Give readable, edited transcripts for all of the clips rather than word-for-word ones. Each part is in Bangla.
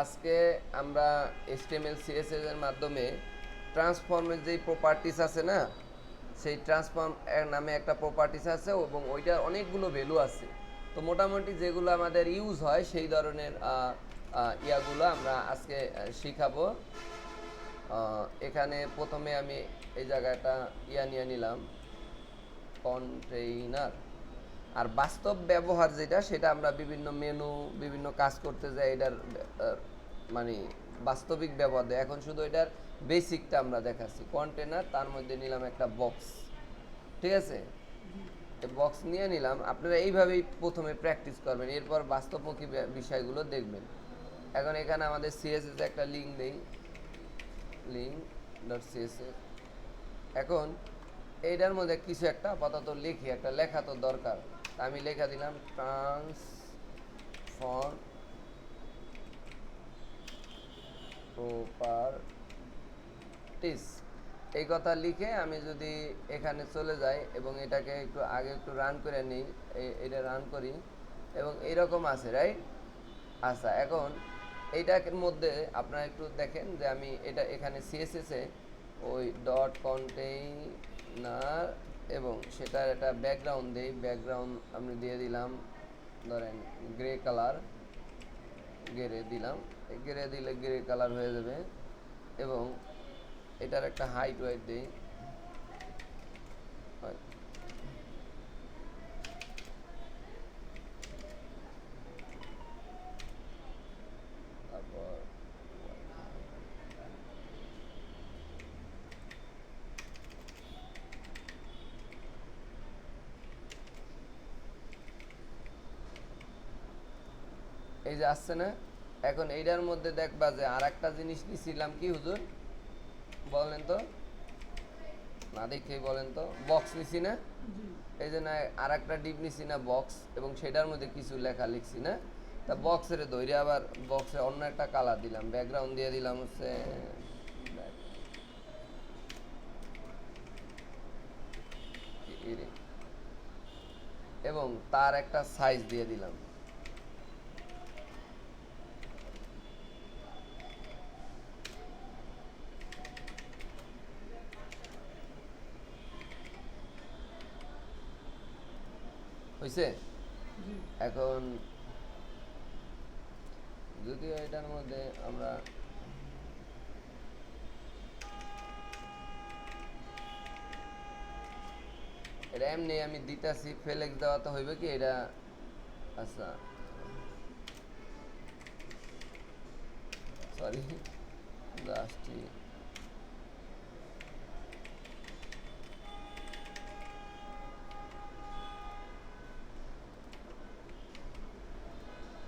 আজকে আমরা HTML CSS এর মাধ্যমে ট্রান্সফর্মের যে প্রপার্টিস আছে না, সেই ট্রান্সফর্ম নামে একটা প্রপার্টিস আছে এবং ওইটার অনেকগুলো ভ্যালু আছে। তো মোটামুটি যেগুলো আমাদের ইউজ হয় সেই ধরনের ইয়াগুলো আমরা আজকে শিখাবো। এখানে প্রথমে আমি এই জায়গাটা নিয়ে নিলাম কন্টেইনার। আর বাস্তব ব্যবহার যেটা, সেটা আমরা বিভিন্ন মেনু বিভিন্ন কাজ করতে যাই, এটার মানে বাস্তবিক ব্যবহার দেয়। এখন শুধু এটার বেসিকটা আমরা দেখাচ্ছি। কন্টেনার, তার মধ্যে নিলাম একটা বক্স, ঠিক আছে? বক্স নিয়ে নিলাম। আপনারা এইভাবেই প্রথমে প্র্যাকটিস করবেন, এরপর বাস্তবমুখী বিষয়গুলো দেখবেন। এখন এখানে আমাদের সিএসএস একটা লিঙ্ক দেই, link.css। এখন এইটার মধ্যে কিছু একটা আপাতত লিখি, একটা লেখা তো দরকার। আমি লেখা দিলাম ট্রান্সফর্ম প্রপার্টিস। এই কথা লিখে আমি যদি এখানে চলে যাই এবং এটাকে একটু আগে একটু রান করে নিই, এটা রান করি এবং এইরকম আছে, রাইট? আচ্ছা, এখন এইটার মধ্যে আপনারা একটু দেখেন যে আমি এটা এখানে সিএসএসে ওই ডট কন্টেইনার এবং সেটার একটা ব্যাকগ্রাউন্ড দিই। ব্যাকগ্রাউন্ড আমি দিয়ে দিলাম ধরেন গ্রে কালার, গ্রে দিলাম। গ্রে দিলে গ্রে কালার হয়ে যাবে এবং এটার একটা হাইট ওয়েট দিই। তারপর এই যে আসছে না, এখন এইটার মধ্যে দেখবা যে আর একটা জিনিস নিছিলাম। কি হুজুর বলেন তো, না দেখেই বলেন তো, বক্স নিছি না? এই যে না, আর একটা ডিপ নিছি না বক্স, এবং সেটার মধ্যে কিছু লেখা লিখছি না? তা বক্সের ধৈর্য আবার বক্সে অন্য একটা কালার দিলাম, ব্যাকগ্রাউন্ড দিয়ে দিলাম হচ্ছে এবং তার একটা সাইজ দিয়ে দিলাম। হয়েছে? এখন যদিও এটার মধ্যে আমরা এটা এমনি আমি দিতেছি, ফ্লেক্স দেওয়া তো হইবে কি এটা? আচ্ছা, সরি, জাস্ট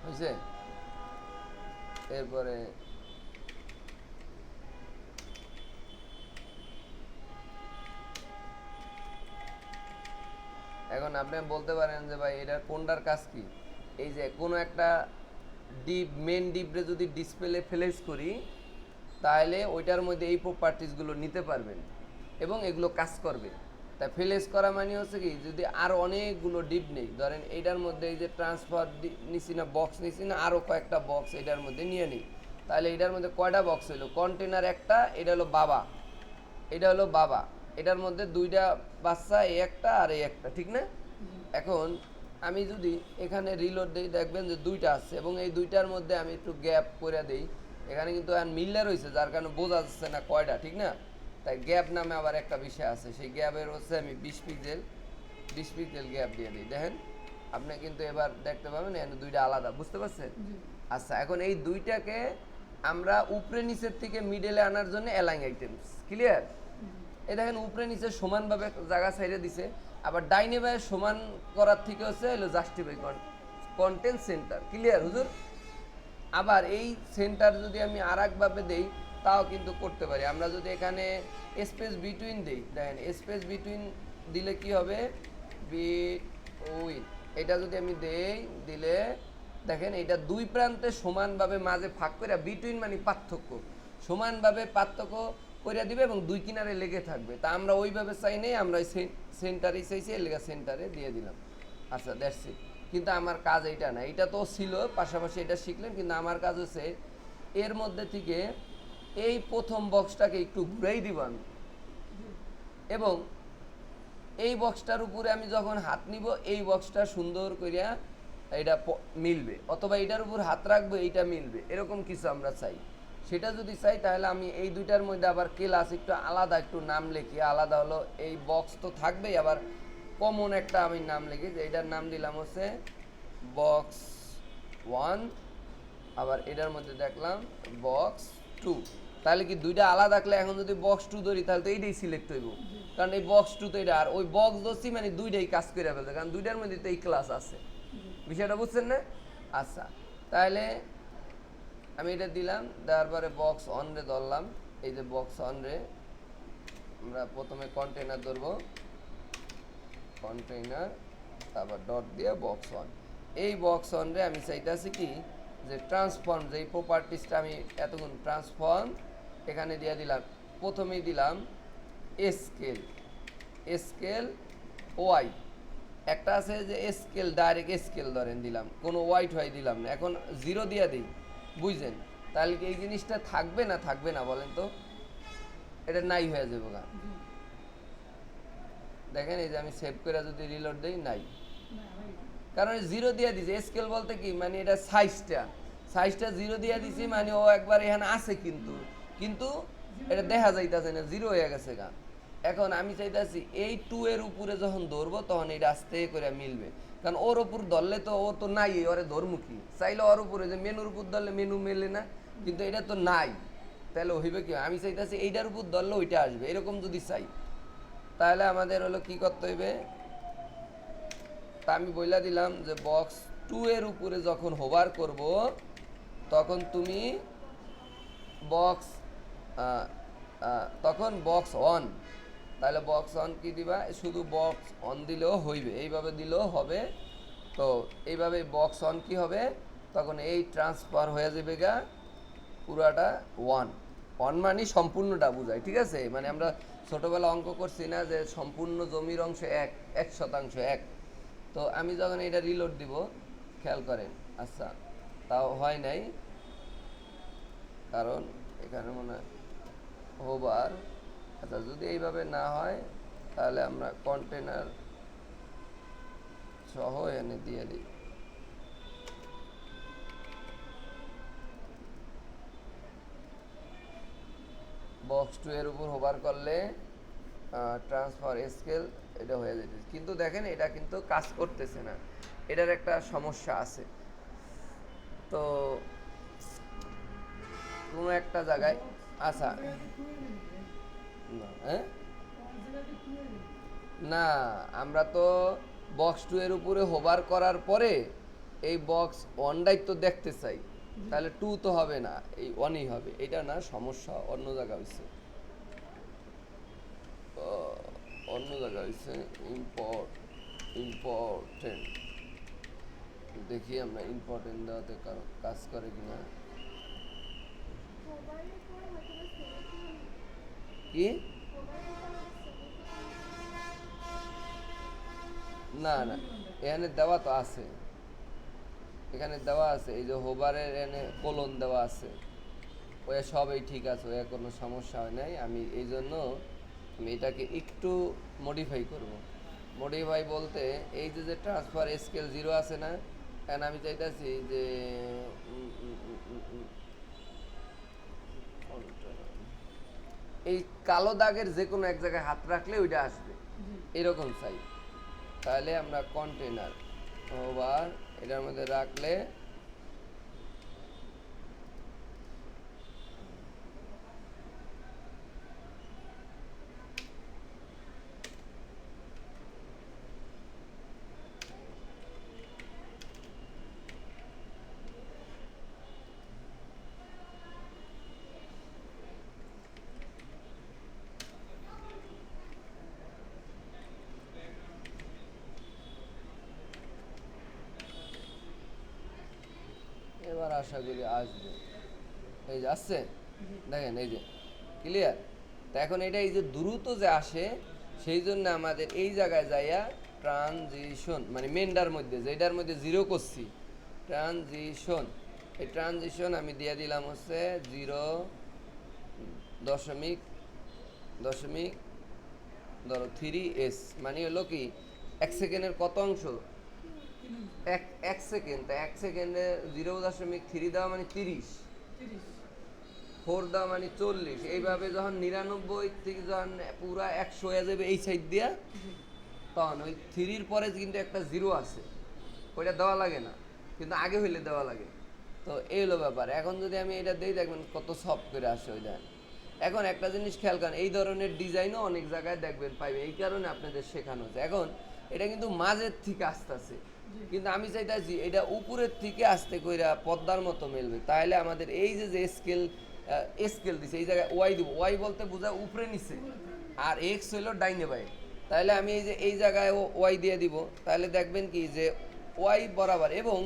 হয়েছে। এরপরে এখন আপনি বলতে পারেন যে ভাই এটা কোনটার কাজ কি? এই যে কোনো একটা ডিপ, মেন ডিপরে যদি ডিসপ্লে ফ্লেক্স করি, তাহলে ওইটার মধ্যে এই প্রপার্টিসগুলো নিতে পারবেন এবং এগুলো কাজ করবে। তা ফ্লেক্স করা মানে হচ্ছে কি, যদি আরও অনেকগুলো ডিপ নেই, ধরেন এইটার মধ্যে এই যে ট্রান্সফার নিছি না, বক্স নিছি না, আরও কয়েকটা বক্স এটার মধ্যে নিয়ে নিই, তাহলে এটার মধ্যে কয়টা বক্স হইলো? কন্টেনার একটা, এটা হলো বাবা, এটা হলো বাবা, এটার মধ্যে দুইটা বাচ্চা, এই একটা আর এই একটা, ঠিক না? এখন আমি যদি এখানে রিলোড দিই, দেখবেন যে দুইটা আছে এবং এই দুইটার মধ্যে আমি একটু গ্যাপ করে দিই। এখানে কিন্তু আর মিল্লা রয়েছে, যার কারণে বোঝা যাচ্ছে না কয়টা, ঠিক না? তাই গ্যাপ নামে আবার একটা বিষয় আছে, সেই গ্যাপের হচ্ছে আমি 20 পিক্সেল গ্যাপ দিয়ে দিই। দেখেন আপনি কিন্তু এবার দেখতে পাবেন এখানে দুইটা আলাদা, বুঝতে পারছেন? আচ্ছা, এখন এই দুইটাকে আমরা উপরে নিচের থেকে মিডলে আনার জন্য অ্যালাইন আইটেমস, ক্লিয়ার? এই দেখেন উপরে নিচে সমানভাবে জায়গা সাইডে দিছে, আবার ডাইনে বায়ে সমান করার থেকে হচ্ছে হলো জাস্টিফাই কন্টেন্ট সেন্টার, ক্লিয়ার হুজুর? আবার এই সেন্টার যদি আমি আর একভাবে দেই তাও কিন্তু করতে পারি। আমরা যদি এখানে স্পেস বিটুইন দেই, দেখেন স্পেস বিটুইন দিলে কি হবে? বিটুইন, এটা যদি আমি দেই, দিলে দেখেন এটা দুই প্রান্তে সমানভাবে মাঝে ফাঁক করে, বিটুইন মানে পার্থক্য, সমানভাবে পার্থক্য করে দিবে এবং দুই কিনারে লেগে থাকবে। তা আমরা ওইভাবে চাই নেই, আমরা ওই সেন্টারে চাইছি, এর লেগে সেন্টারে দিয়ে দিলাম। আচ্ছা, দ্যাটস ইট। কিন্তু আমার কাজ এইটা না, এটা তো ছিল পাশাপাশি এটা শিখলেন, কিন্তু আমার কাজ হচ্ছে এর মধ্যে থেকে এই প্রথম বক্সটাকে একটু ঘুরাই দিব আমি, এবং এই বক্সটার উপরে আমি যখন হাত নিব এই বক্সটা সুন্দর করিয়া এটা মিলবে, অথবা এটার উপর হাত রাখবো এইটা মিলবে, এরকম কিছু আমরা চাই। সেটা যদি চাই তাহলে আমি এই দুইটার মধ্যে আবার ক্লাস একটু আলাদা একটু নাম লিখি, আলাদা হলো এই বক্স তো থাকবেই, আবার কমন একটা আমি নাম লিখি, যে এটার নাম দিলাম হচ্ছে বক্স 1, আবার এটার মধ্যে দেখলাম বক্স 2। তাহলে কি দুইটা আলাদা থাকলে এখন যদি বক্স 2 ধরি তাহলে তো এইটাই সিলেক্ট হইব, কারণ এই বক্স 2 তো এটা, আর ওই বক্স ধরছি মানে দুইটাই কাজ করে ফেলছে, কারণ দুইটার মধ্যে তো এই ক্লাস আছে। বিষয়টা বুঝছেন না? আচ্ছা, তাহলে আমি এটা দিলাম, দেওয়ার পরে বক্স অন রে ধরলাম। এই যে বক্স অন রে আমরা প্রথমে কন্টেইনার ধরবো, কন্টেইনার, তারপর ডট দিয়ে বক্স অন। এই বক্স অন রে আমি চাইতেছি কি যে ট্রান্সফর্ম, যে প্রপার্টিসটা আমি এতক্ষণ ট্রান্সফর্ম এখানে দিয়ে দিলাম, প্রথমেই দিলাম স্কেল, স্কেল ওয়াই, একটা আছে যে স্কেল ডাইরেক্ট স্কেল ধরেন দিলাম, কোনো ওয়াইট হয় দিলাম না, এখন 0 দিয়ে দিই, বুঝছেন? তাহলে কি এই জিনিসটা থাকবে না থাকবে না বলেন তো? এটা নাই হয়ে যাবে গা। দেখেন এই যে আমি সেভ করে যদি রিলোড দেই, নাই, কারণ 0 দিয়ে দিছে। স্কেল বলতে কি মানে এটা সাইজটা 0 দিয়ে দিছি, মানে ও একবার এখানে আছে কিন্তু কিন্তু এটা দেখা যাইতেছে না, 0 হয়ে গেছে গা। এখন আমি চাইতেছি এই 2 এর উপরে যখন ধরবো তখন এটা আস্তে করে মিলবে, কারণ ওর উপর ধরলে তো ও তো নাই, ওরে ধরমুখী চাইলে ওর উপরে যে মেনুর উপর ধরলে মেনু মেলে না, কিন্তু এটা তো নাই, তাহলে হইবে কি? আমি চাইতেছি এইটার উপর ধরলে ওইটা আসবে, এরকম যদি চাই তাহলে আমাদের হলো কি করতে হইবে, তা আমি বইলা দিলাম যে বক্স 2 এর উপরে যখন হোভার করব তখন তুমি বক্স তখন বক্স অন, তাহলে বক্স অন কি দিবা? শুধু বক্স অন দিলেও হইবে, এইভাবে দিলেও হবে। তো এইভাবে বক্স অন কি হবে, তখন এই ট্রান্সফার হয়ে যাবে গা পুরাটা 1। অন মানে সম্পূর্ণটা বোঝায়, ঠিক আছে? মানে আমরা ছোটবেলা অঙ্ক করছি না যে সম্পূর্ণ জমির অংশ 1% 1। তো আমি যখন এটা রিলোড দিব, খেয়াল করেন, আচ্ছা তাও হয় নাই, কারণ এখানে মনে হয় হোভার। আচ্ছা, যদি এইভাবে না হয় তাহলে আমরা কন্টেনার সহ এনে দিয়ে দিই। বক্স 2 এর উপর হোভার করলে ট্রান্সফার স্কেল এটা হয়ে যেতে, কিন্তু দেখেন এটা কিন্তু কাজ করতেছে না, এটার একটা সমস্যা আছে। তো কোনো একটা জায়গায়, আচ্ছা হ্যাঁ, না আমরা তো বক্স 2 এর উপরে হোভার করার পরে এই বক্স ওয়ানটাই তো দেখতে চাই, তাহলে 2 তো হবে না, এই 1ই হবে। এটা না সমস্যা, অন্য জায়গা হয়েছে, অন্য জায়গা হয়েছে। ইম্পর্টেন্ট দেখি আমরা ইম্পর্টেন্ট দেওয়াতে কাজ করে কিনা। কি না না, এখানে দেওয়া তো আছে, এখানে দেওয়া আছে, এই যে হোভারের এখানে কোলন দেওয়া আছে, ওই সবই ঠিক আছে, ওই কোনো সমস্যা হয় নাই। আমি এই জন্য আমি এটাকে একটু মডিফাই করব। মডিফাই বলতে এই যে ট্রান্সফার স্কেল 0 আছে না, এখন আমি চাইতেছি যে এই কালো দাগের যে কোনো এক জায়গায় হাত রাখলে ওইটা আসবে, এরকম চাই। তাহলে আমরা কন্টেনার ওভার এটার মধ্যে রাখলে এবার আশা করি আসবে। এই যে আসছে, দেখেন এই যে ক্লিয়ার। তা এখন এটা এই যে দ্রুত যে আসে, সেই জন্য আমাদের এই জায়গায় যাইয়া ট্রানজিশন, মানে মেনটার মধ্যে যেটার মধ্যে 0 করছি, ট্রানজিশন এই ট্রানজিশন আমি দিয়ে দিলাম হচ্ছে 0.3s, মানে হলো কি 1 সেকেন্ডের কত অংশ, এক সেকেন্ড, তা 1 সেকেন্ডে 0.3 দেওয়া মানে 30, 4 দেওয়া মানে 40, এইভাবে যখন 99 থেকে যখন পুরা 100 হয়ে যাবে এই সাইড দিয়া, তখন ওই 3-র পরে কিন্তু একটা 0 আছে, ওইটা দেওয়া লাগে না, কিন্তু আগে হইলে দেওয়া লাগে। তো এই হলো ব্যাপার। এখন যদি আমি এটা দিই, দেখবেন কত সফট করে আসে ওই দেন। এখন একটা জিনিস খেয়াল করেন, এই ধরনের ডিজাইনও অনেক জায়গায় দেখবেন পাইবে, এই কারণে আপনাদের শেখানো হচ্ছে। এখন এটা কিন্তু মাঝের থেকে আসতেছে, কিন্তু আমি চাইতেছি এটা উপরের থেকে আস্তে কইরা পদ্মার মতো মেলবে, তাহলে আমাদের এই যে স্কেল দিছে এই জায়গায় ওয়াই দিব, ওয়াই বলতে বোঝা উপরে নিচে, আর এক্স হইলো ডাইনে বাই, তাহলে আমি এই জায়গায় ওয়াই দিয়ে দিব, তাহলে দেখবেন কি যে ওয়াই বরাবর এবং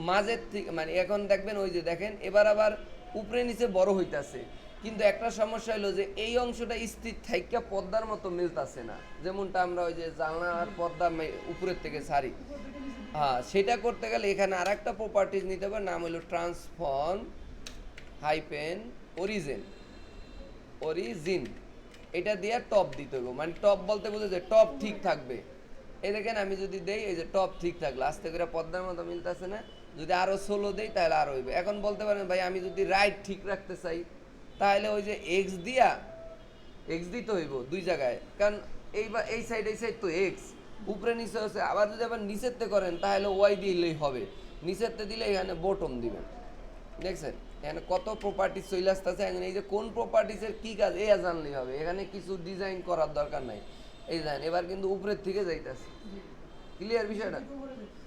মাঝের থেকে, মানে এখন দেখবেন ওই যে দেখেন এবার আবার উপরে নিচে বড় হইতাছে, কিন্তু একটা সমস্যা হলো যে এই অংশটা স্থির থাইকা পর্দার মতো মিলতাছে না, যেমনটা আমরা ওই যে জানলার পর্দা উপরের থেকে ছাড়ি। হ্যাঁ, সেটা করতে গেলে এখানে আর একটা প্রপার্টিজ নিতে হবে, নাম হলো ট্রান্সফর্ম হাইপেন অরিজিন, এটা দিয়ে টপ দিতে হবে, মানে টপ বলতে বোঝা যে টপ ঠিক থাকবে। এই দেখেন আমি যদি দেই, এই যে টপ ঠিক থাকলো, আস্তে করে পদ্মার মতো মিলতেছে না, যদি আরো সোলো দেই তাহলে আরো হইবে। এখন বলতে পারেন ভাই আমি যদি রাইট ঠিক রাখতে চাই, তাহলে ওই যে এক্স দিতে হইব দুই জায়গায়, কারণ এই সাইড তো এক্স উপরে নিচে হচ্ছে, আবার যদি আবার নিচেরতে করেন তাহলে ওয়াই দিলেই হবে, নিচেরতে দিলে এখানে বটম দিবেন। দেখছেন এখানে কত প্রপার্টিস চলে আসতেছে, এই যে কোন প্রপার্টিসের কি কাজ এই জানলেই হবে, এখানে কিছু ডিজাইন করার দরকার নাই। এই জানেন এবার কিন্তু উপরের থেকে যাইতেছে, ক্লিয়ার বিষয়টা?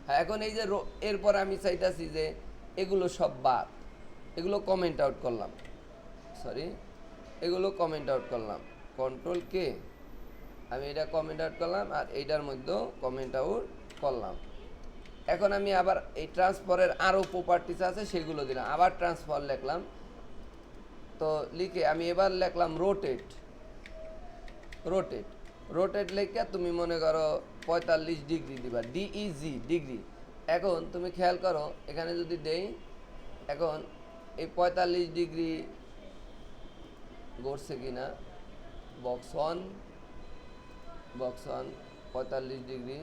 হ্যাঁ, এখন এই যে এরপর আমি চাইতেছি যে এগুলো সব বাদ, এগুলো কমেন্ট আউট করলাম, কন্ট্রোল কে, আমি এটা কমেন্ট আউট করলাম, আর এইটার মধ্যেও কমেন্ট আউট করলাম। এখন আমি আবার এই ট্রান্সফারের আরও প্রপার্টিস আছে সেগুলো দিলাম, আবার ট্রান্সফার লিখলাম, তো লিখে আমি এবার লিখলাম রোটেট লিখে তুমি মনে করো 45 ডিগ্রি দিবা, ডিইজি ডিগ্রি। এখন তুমি খেয়াল করো এখানে যদি দেই, এখন এই 45 ডিগ্রি ঘুরছে কিনা, বক্স ওয়ান 45 ডিগ্রি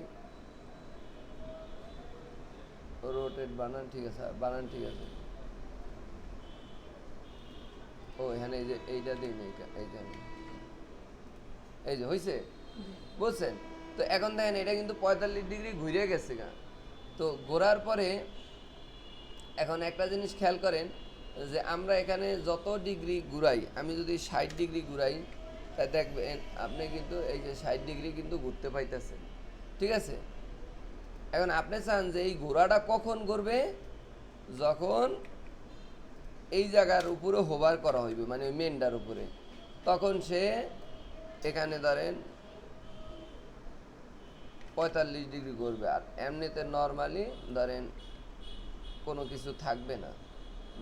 রোটেট, বানান ঠিক আছে, ও এখানে এই যে এইটা দিই না, এইখানে এই যে হয়েছে, বুঝছেন? তো এখন দেখেন এটা কিন্তু 45 ডিগ্রি ঘুরে গেছে গা। তো ঘোরার পরে এখন একটা জিনিস খেয়াল করেন যে আমরা এখানে যত ডিগ্রি ঘুরাই, আমি যদি 60 ডিগ্রি ঘুরাই, তাই দেখবেন আপনি কিন্তু এই যে 60 ডিগ্রি কিন্তু ঘুরতে পাইতেছেন, ঠিক আছে? এখন আপনি চান যে এই ঘোড়াটা কখন ঘুরবে, যখন এই জায়গার উপরে হোভার করা হইবে, মানে ওই মেনটার উপরে, তখন সে এখানে ধরেন 45 ডিগ্রি ঘুরবে, আর এমনিতে নর্মালি ধরেন কোনো কিছু থাকবে না,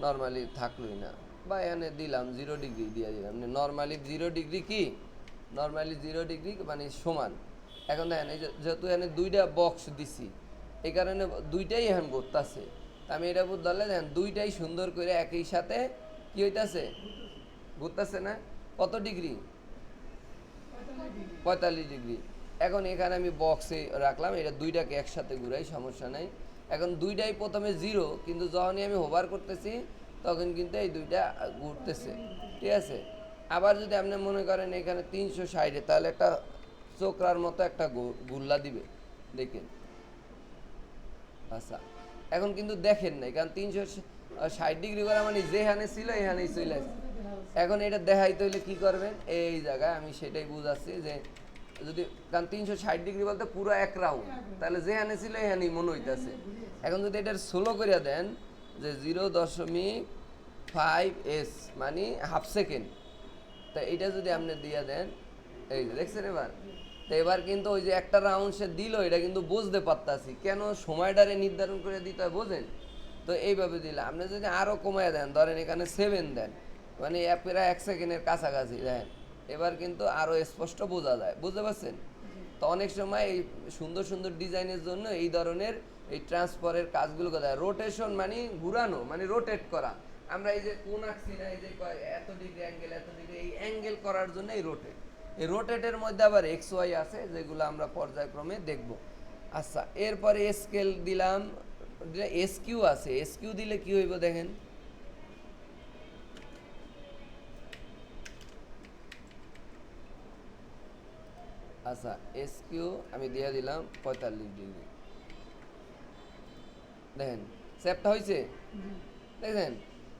নর্মালি থাকলোই না, বা এখানে দিলাম 0 ডিগ্রি দিয়ে দিলাম, নর্মালি 0 ডিগ্রি কি, নর্মালি 0 ডিগ্রি মানে সমান। এখন দেখেন এই যেহেতু এখানে দুইটা বক্স দিছি, এই কারণে দুইটাই এখন ঘুরতেছে, আমি এটা বুঝলে দেখেন দুইটাই সুন্দর করে একই সাথে কি হইতাছে, ঘুরতেছে না? কত ডিগ্রি? 45 ডিগ্রি। এখন এখানে আমি বক্সে রাখলাম, এটা দুইটাকে একসাথে ঘুরাই, সমস্যা নাই। এখন দুইটাই প্রথমে 0, কিন্তু যখনই আমি হোভার করতেছি তখন কিন্তু এই দুইটা ঘুরতেছে, ঠিক আছে? আবার যদি আপনি মনে করেন এখানে 360, তাহলে একটা চোকরার মতো একটা গুল্লা দিবে, দেখেন। আচ্ছা, এখন কিন্তু দেখেন নাই, কারণ 360 ডিগ্রি করা মানে যেখানে ছিল এখানেই চলে আসে। এখন এটা দেখাইতে হইলে কি করবেন, এই জায়গায় আমি সেটাই বুঝাচ্ছি যে যদি, কারণ 360 ডিগ্রি বলতে পুরো এক রাউন্ড, তাহলে যেখানে ছিল এখানেই মনে হইতেছে। এখন যদি এটার 16 করে দেন যে 0.5s মানে হাফ সেকেন্ড, তা এটা যদি আপনি দিয়ে দেন, এই যে দেখছেন এবার, তো এবার কিন্তু ওই যে একটা রাউন্ড সে দিল, এটা কিন্তু বুঝতে পারতাছি কেন সময়টারে নির্ধারণ করে দিতে হয়, বোঝেন? তো এইভাবে দিলে আপনি যদি আরও কমায় দেন, ধরেন এখানে 7 দেন, মানে প্রায় 1 সেকেন্ডের কাছাকাছি দেন, এবার কিন্তু আরও স্পষ্ট বোঝা যায়, বুঝতে পারছেন? তো অনেক সময় এই সুন্দর সুন্দর ডিজাইনের জন্য এই ধরনের এই ট্রান্সফারের কাজগুলো কোথায়? রোটেশন মানে ঘুরানো, মানে রোটেট করা। আমরা এই যে কোণ আঁকছি না, এই যে এত ডিগ্রি অ্যাঙ্গেল, এত ডিগ্রি, এই অ্যাঙ্গেল করার জন্য এই রোটেট। এই রোটেটের মধ্যে আবার এক্স ওয়াই আছে, যেগুলো আমরা পর্যায়ক্রমে দেখব। আচ্ছা, এরপরে স্কেল দিলাম, এস কিউ আছে। এস কিউ দিলে কি হইব দেখেন, আচ্ছা এস কিউ আমি দিয়ে দিলাম 45 ডিগ্রি। দেখেন সেপটা হয়েছে, দেখেন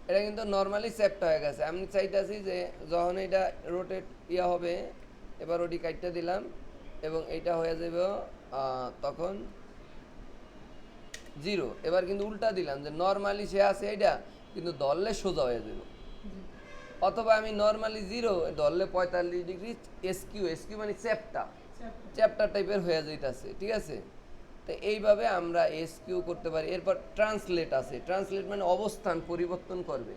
এটা কিন্তু নর্মালি সেপটা হয়ে গেছে। আমি চাইতেছি যে যখন এটা রোটেট ইয়া হবে, এবার ওটি কাটতে দিলাম এবং এইটা হয়ে যাবে তখন 0। এবার কিন্তু উল্টা দিলাম যে নর্মালি সে আছে এইটা, কিন্তু ধরলে সোজা হয়ে যাবে। অথবা আমি নর্মালি 0 ধরলে 45 ডিগ্রি এস কিউ মানে চ্যাপ্টার টাইপের হয়ে যাইতেছে, ঠিক আছে? তো এইভাবে আমরা এস কিউ করতে পারি। এরপর ট্রান্সলেট আছে। ট্রান্সলেট মানে অবস্থান পরিবর্তন করবে।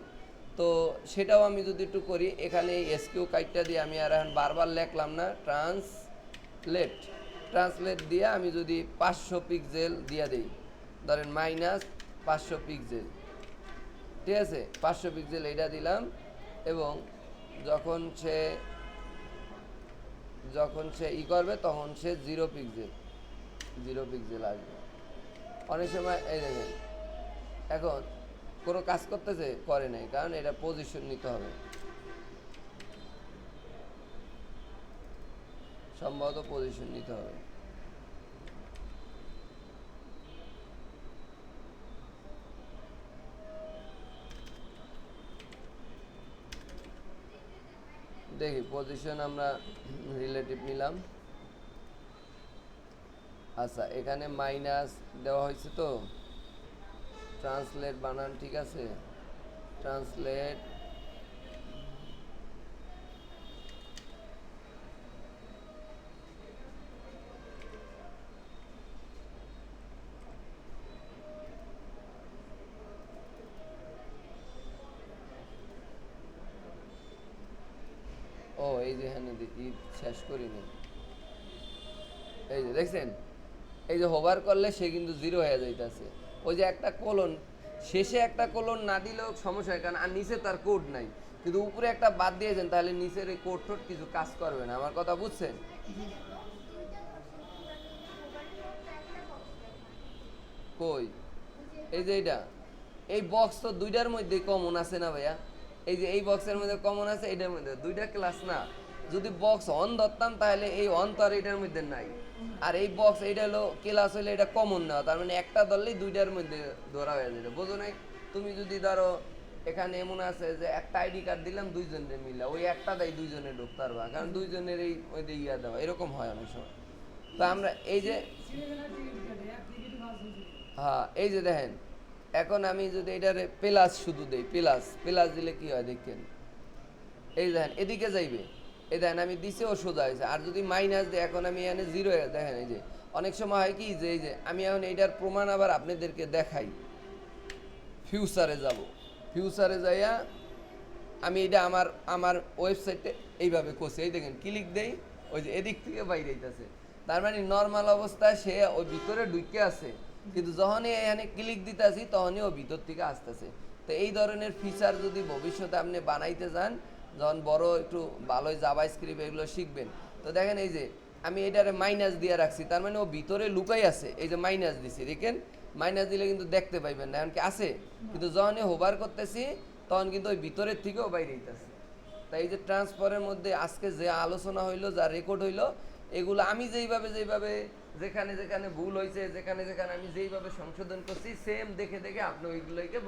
তো সেটাও আমি যদি একটু করি, এখানে এস কিউ কাইটটা দিয়ে আমি আর এখন বারবার লেখলাম না, ট্রান্সলেট দিয়ে আমি যদি 500 পিক্সেল দিয়ে দিই, ধরেন -500 পিক্সেল, ঠিক আছে? 500 পিক্সেল এটা দিলাম এবং যখন সে ই করবে তখন সে 0 পিক্সেল আসবে। অনেক সময় এই দেখেন এখন কোনো কাজ করতেছে, করে নাই, কারণ এটা পজিশন নিতে হবে, সম্ভবত পজিশন নিতে হবে। দেখি পজিশন আমরা রিলেটিভ নিলাম। আচ্ছা, এখানে মাইনাস দেওয়া হয়েছে, তো ট্রান্সলেট বানান ঠিক আছে, ট্রান্সলেট ও এই যে এখানে শেষ করিনি, এই যে দেখছেন, এই যে হোভার করলে সে কিন্তু 0 হয়ে যাইতেছে। ওই যে একটা কোলন, শেষে একটা কোলন না দিলেও সমস্যা হয়, কারণ আর নিচে তার কোড নাই, কিন্তু উপরে একটা বাদ দিয়েছেন, তাহলে নিচের এই কোড টোড কিছু কাজ করবে না। আমার কথা বুঝছেন? কই এই যে এইটা, এই বক্স তো দুইটার মধ্যে কমন আছে না ভাইয়া? এই যে এই বক্সের মধ্যে কমন আছে, এটার মধ্যে দুইটা ক্লাস না। যদি বক্স অন ধরতাম তাহলে এই অন তো আর এটার মধ্যে নাই, আর এই বক্স এইটা হলো ক্লাস, হলে এটা কমন না, তার মানে একটা ধরলেই দুইটার মধ্যে ধরা হয়ে যাবে, বোঝো নাই? তুমি যদি ধরো এখানে এমন আছে যে একটা আইডি কার্ড দিলাম দুইজনের মিলা, ওই একটা দেয় দুইজনে ঢুকতে পারবা, কারণ দুইজনের এই ওই দিয়ে ইয়া দেওয়া, এরকম হয় অনেক সময়। তো আমরা এই যে, হ্যাঁ এই যে দেখেন, এখন আমি যদি এটারে প্লাস শুধু দেই, প্লাস দিলে কি হয় দেখেন, এই দেখেন এদিকে যাইবে, এই দেখেন আমি দিছি ও সোজা হয়েছে। আর যদি মাইনাস দিই, এখন আমি এখানে 0 দেখেন, এই যে অনেক সময় হয় কি যে এই যে আমি এখন এইটার প্রমাণ আবার আপনাদেরকে দেখাই। ফিউচারে যাইয়া আমি এটা আমার ওয়েবসাইটে এইভাবে করছি, এই দেখেন ক্লিক দেই, ওই যে এদিক থেকে বাইরে যাইতেছে, তার মানে নর্মাল অবস্থায় সে ওই ভিতরে ঢুকে আছে, কিন্তু যখনই এখানে ক্লিক দিতেছি তখনই ও ভিতর থেকে আসতেছে। তো এই ধরনের ফিচার যদি ভবিষ্যতে আপনি বানাইতে যান, যখন বড় একটু ভালোই জাভা স্ক্রিপ্ট এগুলো শিখবেন, তো দেখেন এই যে আমি এটারে মাইনাস দিয়ে রাখছি, তার মানে ও ভিতরে লুকাই আছে, এই যে মাইনাস দিছি, দেখেন মাইনাস দিলে কিন্তু দেখতে পাইবেন না, এখন কি আছে, কিন্তু যখনই হোভার করতেছি তখন কিন্তু ওই ভিতরের থেকেও বাইরে হইতেছে। তাই এই যে ট্রান্সফারের মধ্যে আজকে যে আলোচনা হইলো, যা রেকর্ড হইলো, এগুলো আমি যেইভাবে যেখানে যেখানে ভুল হয়েছে, যেখানে যেখানে আমি যেইভাবে সংশোধন করছি, সেম দেখে দেখে আপনি ওইগুলোকে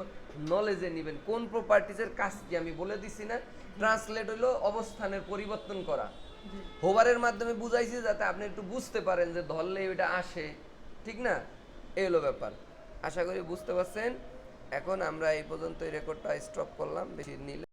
নলেজে নেবেন। কোন প্রপার্টিজের কাজ কি আমি বলে দিছি না? ট্রান্সলেট হইলো অবস্থানের পরিবর্তন করা। হোভারের মাধ্যমে বুঝাইছি যাতে আপনি একটু বুঝতে পারেন যে ধরলে ওইটা আসে, ঠিক না? এই হলো ব্যাপার। আশা করি বুঝতে পারছেন। এখন আমরা এই পর্যন্ত এই রেকর্ডটা স্টপ করলাম, বেশি নিলে